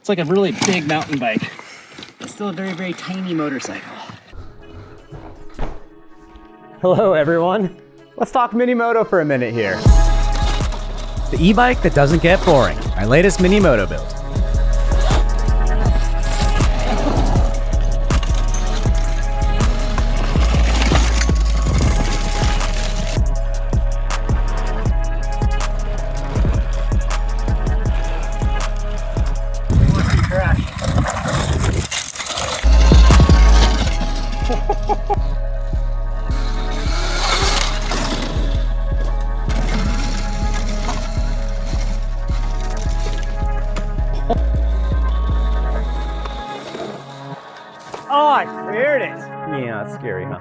It's like a really big mountain bike. It's still a very, very tiny motorcycle. Hello everyone. Let's talk mini moto for a minute here. The e-bike that doesn't get boring. My latest mini moto build. Oh, I cleared it. Yeah, that's scary, huh?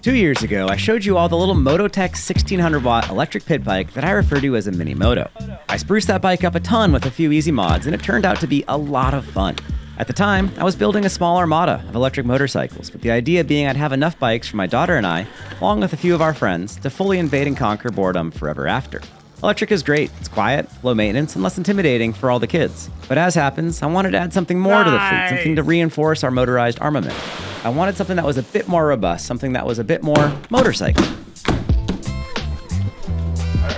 2 years ago, I showed you all the little Mototech 1600 watt electric pit bike that I refer to as a mini moto. I spruced that bike up a ton with a few easy mods, and it turned out to be a lot of fun. At the time, I was building a small armada of electric motorcycles, with the idea being I'd have enough bikes for my daughter and I, along with a few of our friends, to fully invade and conquer boredom forever after. Electric is great, it's quiet, low maintenance, and less intimidating for all the kids. But as happens, I wanted to add something more to the fleet, something to reinforce our motorized armament. I wanted something that was a bit more robust, something that was a bit more motorcycle. All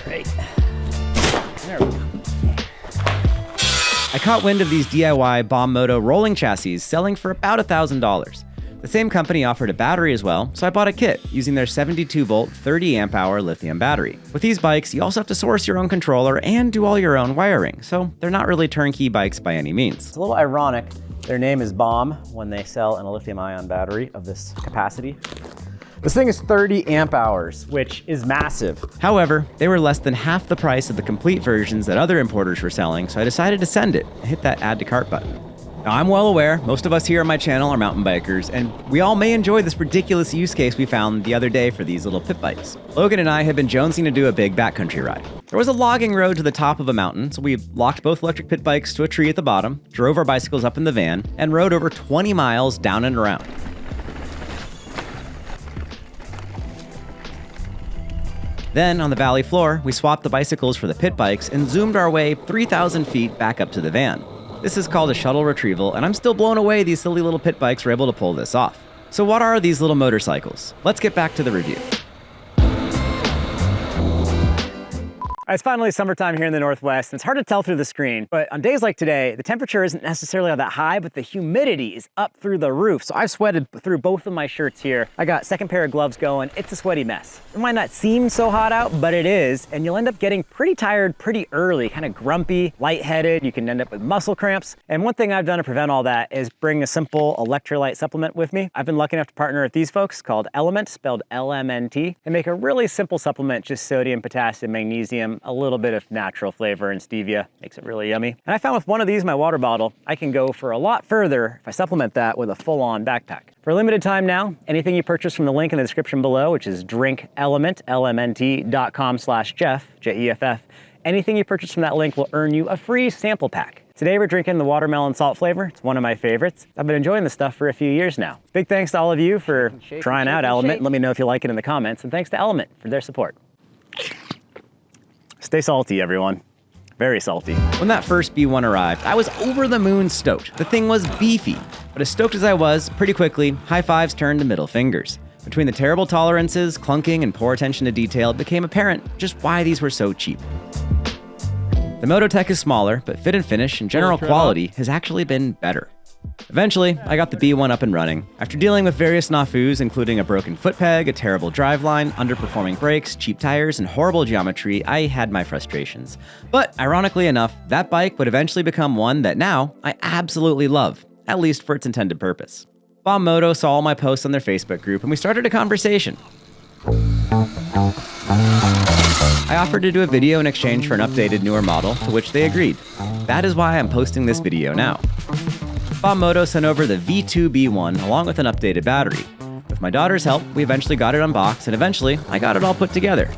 right. There we go. I caught wind of these DIY Bomb Moto rolling chassis selling for about $1,000. The same company offered a battery as well, so I bought a kit using their 72-volt, 30-amp-hour lithium battery. With these bikes, you also have to source your own controller and do all your own wiring, so they're not really turnkey bikes by any means. It's a little ironic. Their name is Bomb when they sell in a lithium-ion battery of this capacity. This thing is 30 amp hours, which is massive. However, they were less than half the price of the complete versions that other importers were selling, so I decided to send it and hit that add to cart button. Now, I'm well aware most of us here on my channel are mountain bikers, and we all may enjoy this ridiculous use case we found the other day for these little pit bikes. Logan and I had been jonesing to do a big backcountry ride. There was a logging road to the top of a mountain, so we locked both electric pit bikes to a tree at the bottom, drove our bicycles up in the van, and rode over 20 miles down and around. Then, on the valley floor, we swapped the bicycles for the pit bikes and zoomed our way 3,000 feet back up to the van. This is called a shuttle retrieval, and I'm still blown away these silly little pit bikes were able to pull this off. So what are these little motorcycles? Let's get back to the review. It's finally summertime here in the Northwest, and it's hard to tell through the screen, but on days like today, the temperature isn't necessarily all that high, but the humidity is up through the roof. So I've sweated through both of my shirts here. I got second pair of gloves going. It's a sweaty mess. It might not seem so hot out, but it is, and you'll end up getting pretty tired pretty early, kind of grumpy, lightheaded. You can end up with muscle cramps. And one thing I've done to prevent all that is bring a simple electrolyte supplement with me. I've been lucky enough to partner with these folks called Element, spelled LMNT. They make a really simple supplement, just sodium, potassium, magnesium, a little bit of natural flavor and stevia. Makes it really yummy. And I found with one of these in my water bottle, I can go for a lot further if I supplement that with a full-on backpack. For a limited time now, anything you purchase from the link in the description below, which is drinkelement.com/Jeff, Jeff, anything you purchase from that link will earn you a free sample pack. Today we're drinking the watermelon salt flavor. It's one of my favorites. I've been enjoying this stuff for a few years now. Big thanks to all of you for trying out Element. Let me know if you like it in the comments. And thanks to Element for their support. Stay salty, everyone. Very salty. When that first B1 arrived, I was over the moon stoked. The thing was beefy. But as stoked as I was, pretty quickly, high fives turned to middle fingers. Between the terrible tolerances, clunking, and poor attention to detail, it became apparent just why these were so cheap. The Mototech is smaller, but fit and finish and general quality has actually been better. Eventually, I got the B1 up and running. After dealing with various snafus, including a broken footpeg, a terrible driveline, underperforming brakes, cheap tires, and horrible geometry, I had my frustrations. But ironically enough, that bike would eventually become one that now I absolutely love, at least for its intended purpose. Bomb Moto saw all my posts on their Facebook group, and we started a conversation. I offered to do a video in exchange for an updated, newer model, to which they agreed. That is why I'm posting this video now. Bomb Moto sent over the V2B1 along with an updated battery. With my daughter's help, we eventually got it unboxed, and eventually, I got it all put together.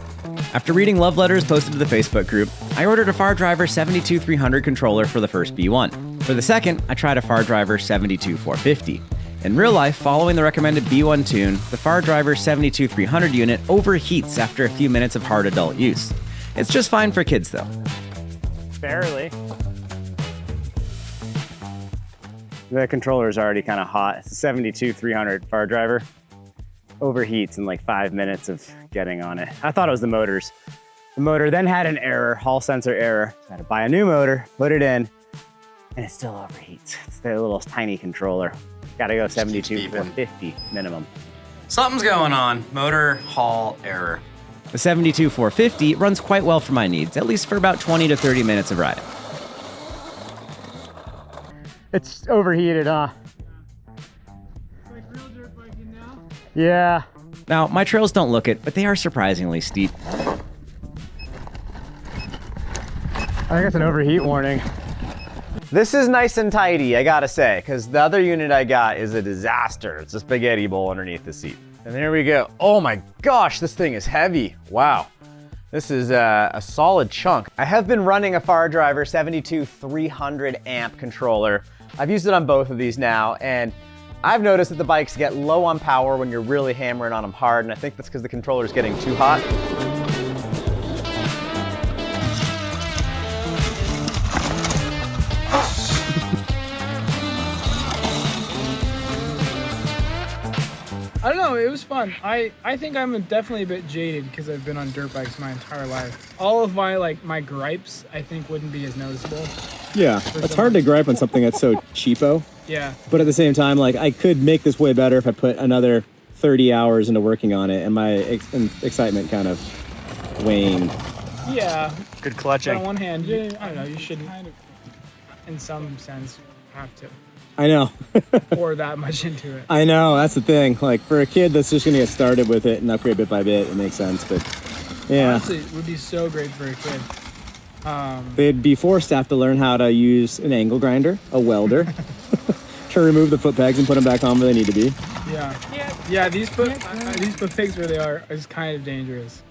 After reading love letters posted to the Facebook group, I ordered a FarDriver 72300 controller for the first B1. For the second, I tried a FarDriver 72450. In real life, following the recommended B1 tune, the FarDriver 72300 unit overheats after a few minutes of hard adult use. It's just fine for kids though. Barely. The controller is already kind of hot. It's a 72-300 far driver. Overheats in like 5 minutes of getting on it. I thought it was the motors. The motor then had an error, hall sensor error. So I had to buy a new motor, put it in, and it still overheats. It's their little tiny controller. Gotta go 72-450 minimum. Something's going on. Motor hall error. The 72-450 runs quite well for my needs, at least for about 20 to 30 minutes of riding. It's overheated, huh? Like real dirt biking now? Yeah. Now, my trails don't look it, but they are surprisingly steep. I think it's an overheat warning. This is nice and tidy, I gotta say, because the other unit I got is a disaster. It's a spaghetti bowl underneath the seat. And there we go. Oh my gosh, this thing is heavy. Wow. This is a solid chunk. I have been running a Far Driver 72-300 amp controller. I've used it on both of these now, and I've noticed that the bikes get low on power when you're really hammering on them hard, and I think that's because the controller's getting too hot. I don't know, it was fun. I think I'm definitely a bit jaded because I've been on dirt bikes my entire life. All of my gripes, I think, wouldn't be as noticeable. Yeah, it's hard to gripe on something that's so cheapo. Yeah. But at the same time, like, I could make this way better if I put another 30 hours into working on it, and my excitement kind of waned. Yeah. Good But clutching. on one hand, I don't know, you shouldn't, in some sense, have to I know. pour that much into it. I know, that's the thing. Like, for a kid that's just gonna get started with it and upgrade bit by bit, it makes sense, but yeah. Honestly, it would be so great for a kid. They'd be forced to have to learn how to use an angle grinder, a welder, to remove the foot pegs and put them back on where they need to be. Yeah, these Footpegs where they are is kind of dangerous.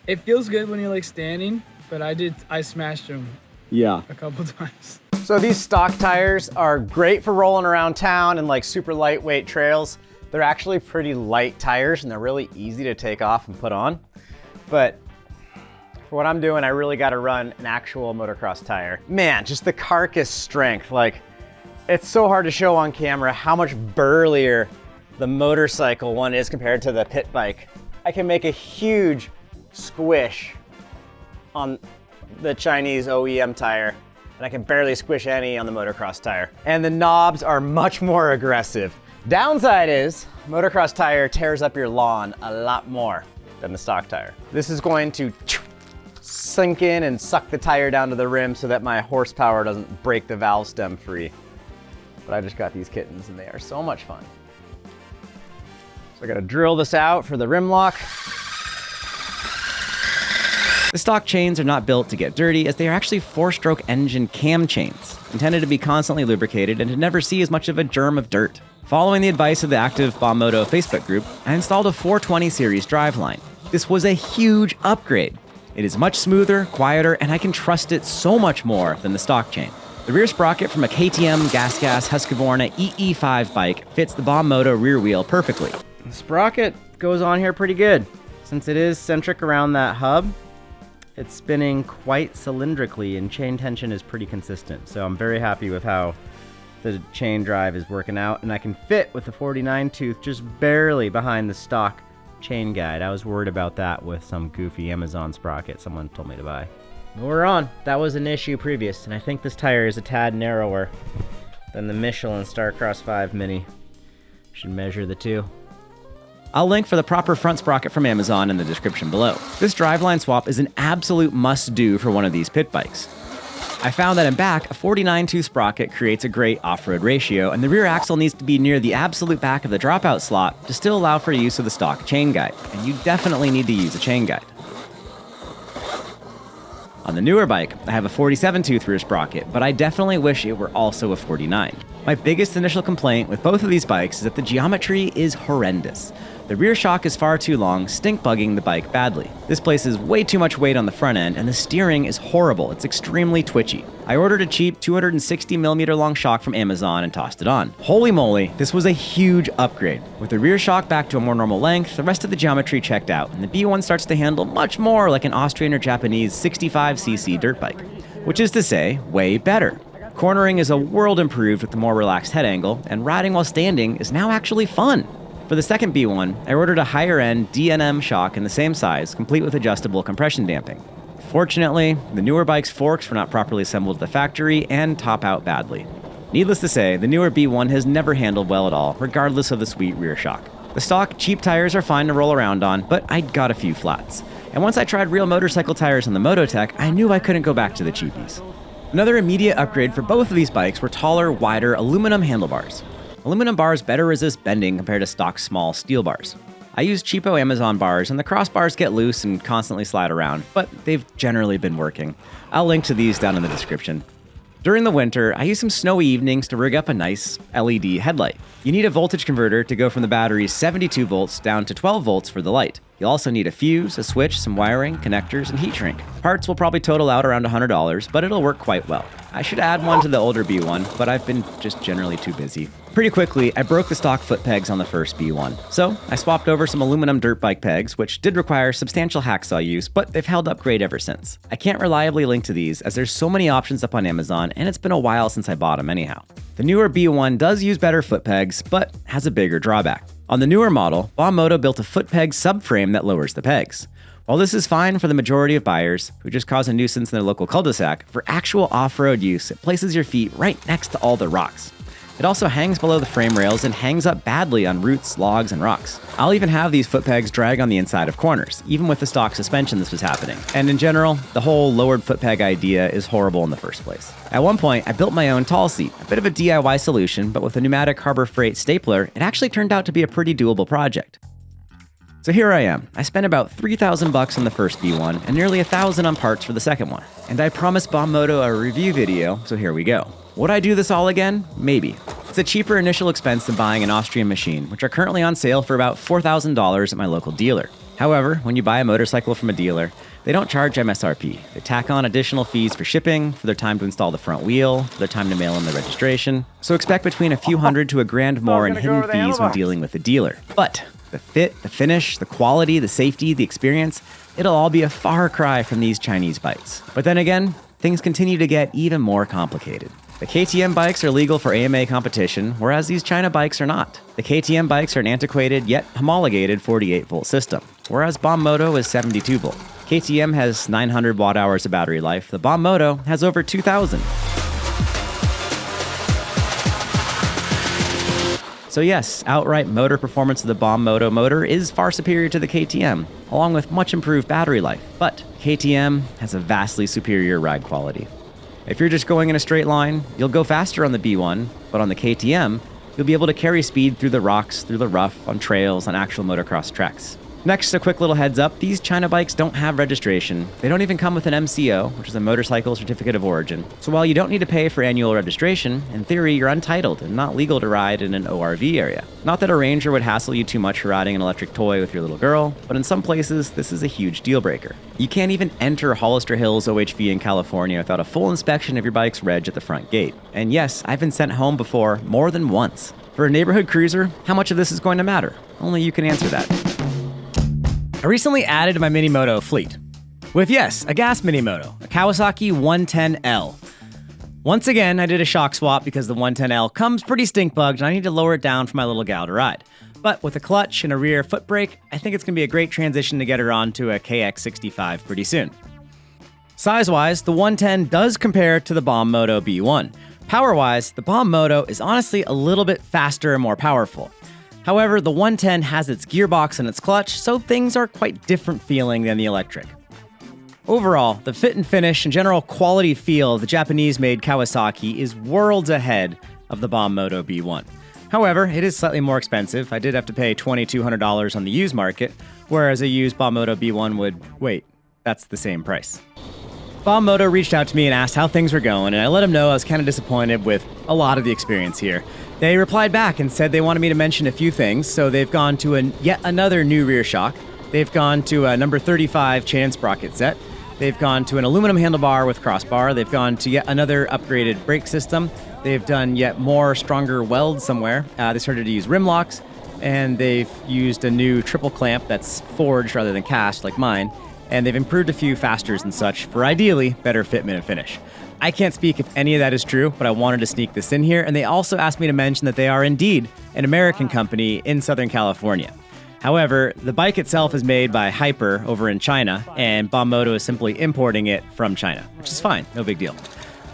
It feels good when you're like standing, but I smashed them Yeah. a couple times. So these stock tires are great for rolling around town and like super lightweight trails. They're actually pretty light tires and they're really easy to take off and put on. But for what I'm doing, I really got to run an actual motocross tire. Man, just the carcass strength. Like, it's so hard to show on camera how much burlier the motorcycle one is compared to the pit bike. I can make a huge squish on the Chinese OEM tire, and I can barely squish any on the motocross tire. And the knobs are much more aggressive. Downside is, motocross tire tears up your lawn a lot more than the stock tire. This is going to sink in and suck the tire down to the rim so that my horsepower doesn't break the valve stem free. But I just got these kittens and they are so much fun. So I gotta drill this out for the rim lock. The stock chains are not built to get dirty, as they are actually 4-stroke engine cam chains, intended to be constantly lubricated and to never see as much of a germ of dirt. Following the advice of the active Moto Facebook group, I installed a 420 series driveline. This was a huge upgrade. It is much smoother, quieter, and I can trust it so much more than the stock chain. The rear sprocket from a KTM Gas Husqvarna EE5 bike fits the Moto rear wheel perfectly. The sprocket goes on here pretty good. Since it is centric around that hub, it's spinning quite cylindrically and chain tension is pretty consistent. So I'm very happy with how the chain drive is working out, and I can fit with the 49 tooth just barely behind the stock chain guide. I was worried about that with some goofy Amazon sprocket someone told me to buy. But we're on. That was an issue previous, and I think this tire is a tad narrower than the Michelin Starcross 5 Mini. Should measure the two. I'll link for the proper front sprocket from Amazon in the description below. This driveline swap is an absolute must-do for one of these pit bikes. I found that in back, a 49-tooth sprocket creates a great off-road ratio, and the rear axle needs to be near the absolute back of the dropout slot to still allow for use of the stock chain guide, and you definitely need to use a chain guide. On the newer bike, I have a 47-tooth rear sprocket, but I definitely wish it were also a 49. My biggest initial complaint with both of these bikes is that the geometry is horrendous. The rear shock is far too long, stink bugging the bike badly. This places way too much weight on the front end, and the steering is horrible. It's extremely twitchy. I ordered a cheap 260mm long shock from Amazon and tossed it on. Holy moly, this was a huge upgrade. With the rear shock back to a more normal length, the rest of the geometry checked out, and the B1 starts to handle much more like an Austrian or Japanese 65cc dirt bike, which is to say, way better. Cornering is a world improved with the more relaxed head angle, and riding while standing is now actually fun. For the second B1, I ordered a higher-end DNM shock in the same size, complete with adjustable compression damping. Fortunately, the newer bike's forks were not properly assembled at the factory and top out badly. Needless to say, the newer B1 has never handled well at all, regardless of the sweet rear shock. The stock, cheap tires are fine to roll around on, but I got a few flats. And once I tried real motorcycle tires on the Moto Tech, I knew I couldn't go back to the cheapies. Another immediate upgrade for both of these bikes were taller, wider aluminum handlebars. Aluminum bars better resist bending compared to stock small steel bars. I use cheapo Amazon bars, and the crossbars get loose and constantly slide around, but they've generally been working. I'll link to these down in the description. During the winter, I use some snowy evenings to rig up a nice LED headlight. You need a voltage converter to go from the battery's 72 volts down to 12 volts for the light. You'll also need a fuse, a switch, some wiring, connectors, and heat shrink. Parts will probably total out around $100, but it'll work quite well. I should add one to the older B1, but I've been just generally too busy. Pretty quickly, I broke the stock foot pegs on the first B1, so I swapped over some aluminum dirt bike pegs, which did require substantial hacksaw use, but they've held up great ever since. I can't reliably link to these, as there's so many options up on Amazon, and it's been a while since I bought them anyhow. The newer B1 does use better foot pegs, but has a bigger drawback. On the newer model, Moto built a foot peg subframe that lowers the pegs. While this is fine for the majority of buyers, who just cause a nuisance in their local cul-de-sac, for actual off-road use, it places your feet right next to all the rocks. It also hangs below the frame rails and hangs up badly on roots, logs, and rocks. I'll even have these foot pegs drag on the inside of corners, even with the stock suspension this was happening. And in general, the whole lowered foot peg idea is horrible in the first place. At one point, I built my own tall seat, a bit of a DIY solution, but with a pneumatic Harbor Freight stapler, it actually turned out to be a pretty doable project. So here I am. I spent about $3,000 on the first B1 and nearly $1,000 on parts for the second one. And I promised Moto a review video, so here we go. Would I do this all again? Maybe. It's a cheaper initial expense than buying an Austrian machine, which are currently on sale for about $4,000 at my local dealer. However, when you buy a motorcycle from a dealer, they don't charge MSRP. They tack on additional fees for shipping, for their time to install the front wheel, for their time to mail in the registration. So expect between a few hundred to $1,000 more in hidden fees when dealing with the dealer. But the fit, the finish, the quality, the safety, the experience, it'll all be a far cry from these Chinese bikes. But then again, things continue to get even more complicated. The KTM bikes are legal for AMA competition, whereas these China bikes are not. The KTM bikes are an antiquated yet homologated 48-volt system, whereas Moto is 72-volt. KTM has 900 watt-hours of battery life. The Moto has over 2,000. So yes, outright motor performance of the Moto motor is far superior to the KTM, along with much improved battery life. But KTM has a vastly superior ride quality. If you're just going in a straight line, you'll go faster on the B1, but on the KTM, you'll be able to carry speed through the rocks, through the rough, on trails, on actual motocross tracks. Next, a quick little heads up, these China bikes don't have registration. They don't even come with an MCO, which is a motorcycle certificate of origin. So while you don't need to pay for annual registration, in theory you're untitled and not legal to ride in an ORV area. Not that a ranger would hassle you too much for riding an electric toy with your little girl, but in some places this is a huge deal breaker. You can't even enter Hollister Hills OHV in California without a full inspection of your bike's reg at the front gate. And yes, I've been sent home before, more than once. For a neighborhood cruiser, how much of this is going to matter? Only you can answer that. I recently added to my Mini Moto fleet with, yes, a gas Mini Moto, a Kawasaki 110L. Once again, I did a shock swap because the 110L comes pretty stink bugged and I need to lower it down for my little gal to ride. But with a clutch and a rear foot brake, I think it's going to be a great transition to get her onto a KX65 pretty soon. Size-wise, the 110 does compare to the Moto B1. Power-wise, the Moto is honestly a little bit faster and more powerful. However, the 110 has its gearbox and its clutch, so things are quite different feeling than the electric. Overall, the fit and finish and general quality feel of the Japanese-made Kawasaki is worlds ahead of the Moto B1. However, it is slightly more expensive. I did have to pay $2,200 on the used market, whereas a used Moto B1 would... Wait, that's the same price. Moto reached out to me and asked how things were going, and I let them know I was kind of disappointed with a lot of the experience here. They replied back and said they wanted me to mention a few things, so they've gone to yet another new rear shock. They've gone to a number 35 chain and sprocket set. They've gone to an aluminum handlebar with crossbar. They've gone to yet another upgraded brake system. They've done yet more stronger welds somewhere. They started to use rim locks, and they've used a new triple clamp that's forged rather than cast like mine. and they've improved a few fasters and such for ideally better fitment and finish. I can't speak if any of that is true, but I wanted to sneak this in here, and they also asked me to mention that they are indeed an American company in Southern California. However, the bike itself is made by Hyper over in China, and Moto is simply importing it from China, which is fine, no big deal.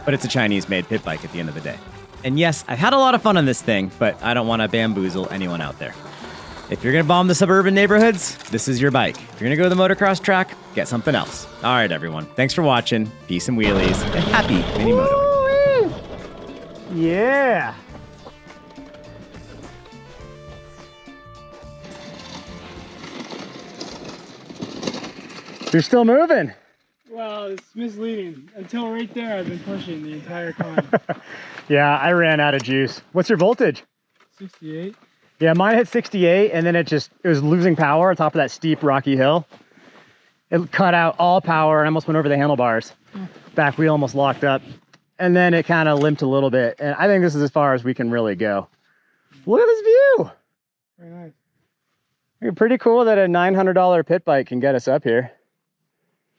But it's a Chinese-made pit bike at the end of the day. And yes, I've had a lot of fun on this thing, but I don't want to bamboozle anyone out there. If you're going to bomb the suburban neighborhoods, this is your bike. If you're going to go to the motocross track, get something else. All right, everyone. Thanks for watching. Peace and wheelies, and happy mini motoing. Yeah. You're still moving. Well, it's misleading. Until right there, I've been pushing the entire climb. Yeah, I ran out of juice. What's your voltage? 68. Yeah, mine hit 68, and then it was losing power on top of that steep rocky hill. It cut out all power and almost went over the handlebars. Back wheel almost locked up. And then it kind of limped a little bit. And I think this is as far as we can really go. Look at this view. Very nice. Pretty cool that a $900 pit bike can get us up here.